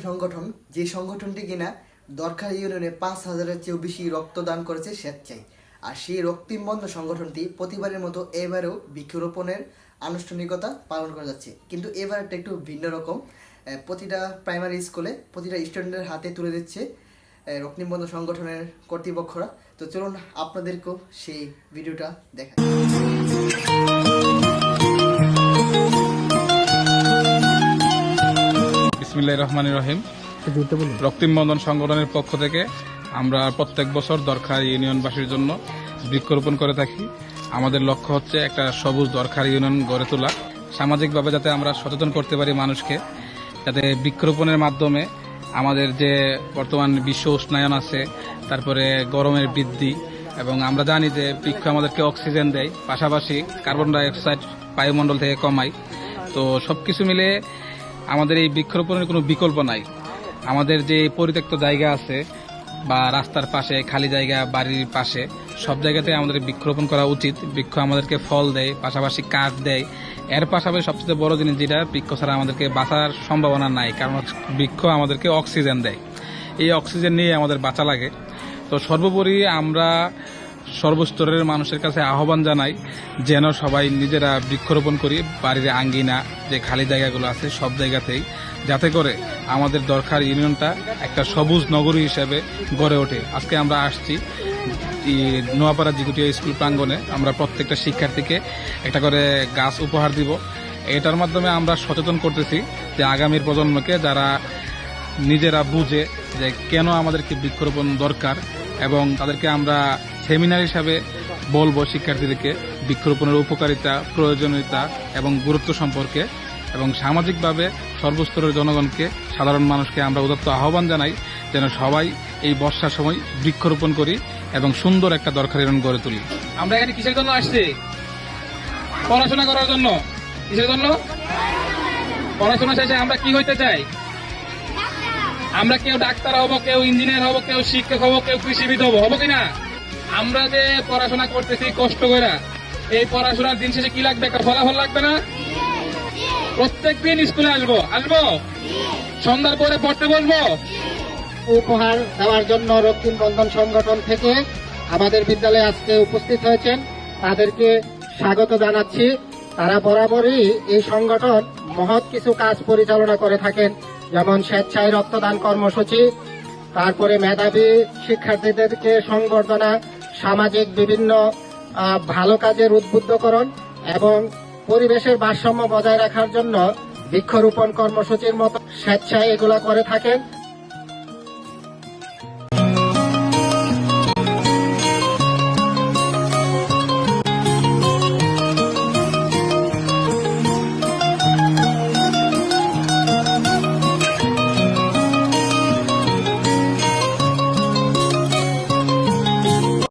সংগঠন, যে সংগঠনটি কিনা দরকার ইউনিয়নে 5,000-এর চেয়েও বেশি রক্তদান করেছে স্বেচ্ছায়। আর সেই রক্তিম বন্ধন সংগঠনটি প্রতিবারের মতো এবারেও বৃক্ষরোপণের আনুষ্ঠানিকতা পালন করা যাচ্ছে, কিন্তু এবারটা একটু ভিন্ন রকম। প্রতিটা প্রাইমারি স্কুলে প্রতিটা স্টুডেন্টের হাতে তুলে দিচ্ছে রক্তিম বন্ধন সংগঠনের কর্তৃপক্ষরা। তো চলুন আপনাদেরকেও সেই ভিডিওটা দেখা। বিসমিল্লাহির রহমানির রহিম। রক্তিম বন্ধন সংগঠনের পক্ষ থেকে আমরা প্রত্যেক বছর দরখার ইউনিয়নবাসীর জন্য বৃক্ষরোপণ করে থাকি। আমাদের লক্ষ্য হচ্ছে একটা সবুজ দরখার ইউনিয়ন গড়ে তোলা, সামাজিকভাবে যাতে আমরা সচেতন করতে পারি মানুষকে, যাতে বৃক্ষরোপণের মাধ্যমে আমাদের যে বর্তমান বিশ্ব উষ্ণায়ন আছে, তারপরে গরমের বৃদ্ধি, এবং আমরা জানি যে বৃক্ষ আমাদেরকে অক্সিজেন দেয়, পাশাপাশি কার্বন ডাইঅক্সাইড বায়ুমণ্ডল থেকে কমায়। তো সবকিছু মিলে আমাদের এই বৃক্ষরোপণের কোনো বিকল্প নাই। আমাদের যে পরিত্যক্ত জায়গা আছে বা রাস্তার পাশে, খালি জায়গা, বাড়ির পাশে, সব জায়গাতে আমাদের বৃক্ষরোপণ করা উচিত। বৃক্ষ আমাদেরকে ফল দেয়, পাশাপাশি কাঠ দেয়। এর পাশাপাশি সবচেয়ে বড় জিনিস যেটা, বৃক্ষ ছাড়া আমাদেরকে বাঁচার সম্ভাবনা নাই, কারণ বৃক্ষ আমাদেরকে অক্সিজেন দেয়। এই অক্সিজেন নিয়ে আমাদের বাঁচা লাগে। তো সর্বোপরি আমরা সর্বস্তরের মানুষের কাছে আহ্বান জানাই যেন সবাই নিজেরা বৃক্ষরোপণ করি বাড়ির আঙ্গিনা, যে খালি জায়গাগুলো আছে সব জায়গাতেই, যাতে করে আমাদের দরকার ইউনিয়নটা একটা সবুজ নগরী হিসেবে গড়ে ওঠে। আজকে আমরা আসছি নোয়াপাড়া জিকুটিয়া স্কুল প্রাঙ্গণে। আমরা প্রত্যেকটা শিক্ষার্থীকে একটা করে গাছ উপহার দিব। এটার মাধ্যমে আমরা সচেতন করতেছি যে আগামীর প্রজন্মকে, যারা নিজেরা বুঝে যে কেন আমাদেরকে বৃক্ষরোপণ দরকার, এবং তাদেরকে আমরা সেমিনার হিসাবে বলবো শিক্ষার্থীদেরকে বৃক্ষরোপণের উপকারিতা, প্রয়োজনীয়তা এবং গুরুত্ব সম্পর্কে। এবং সামাজিকভাবে সর্বস্তরের জনগণকে, সাধারণ মানুষকে আমরা উদাত্ত আহ্বান জানাই যেন সবাই এই বর্ষার সময় বৃক্ষরোপণ করি এবং সুন্দর একটা দরকার ইউনিয়ন গড়ে তুলি। আমরা এখানে কিসের জন্য আসছি? পড়াশোনা করার জন্য। কিসের জন্য? পড়াশোনা শেষে আমরা কি হইতে চাই? আমরা কেউ ডাক্তার হব, কেউ ইঞ্জিনিয়ার হব, কেউ শিক্ষক হব, কেউ কৃষিবিদ হব, হবো কিনা? আমরা যে পড়াশোনা করতেছি কষ্ট করে, এই পড়াশোনার দিন শেষে কি লাগবে? একটা ফলাফল লাগবে না? প্রত্যেক দিন স্কুলে আসবো, সন্ধ্যার পরে পড়তে বসবো। উপহার দেওয়ার জন্য রক্তিম বন্ধন সংগঠন থেকে আমাদের বিদ্যালয়ে আজকে উপস্থিত হয়েছেন, তাদেরকে স্বাগত জানাচ্ছি। তারা বরাবরই এই সংগঠন মহৎ কিছু কাজ পরিচালনা করে থাকেন, যেমন স্বেচ্ছায় রক্তদান কর্মসূচি, তারপরে মেধাবী শিক্ষার্থীদেরকে সংবর্ধনা, সামাজিক বিভিন্ন ভালো কাজের উদ্বুদ্ধকরণ এবং পরিবেশের ভারসাম্য বজায় রাখার জন্য বৃক্ষরোপণ কর্মসূচির মতো স্বেচ্ছায় এগুলা করে থাকেন।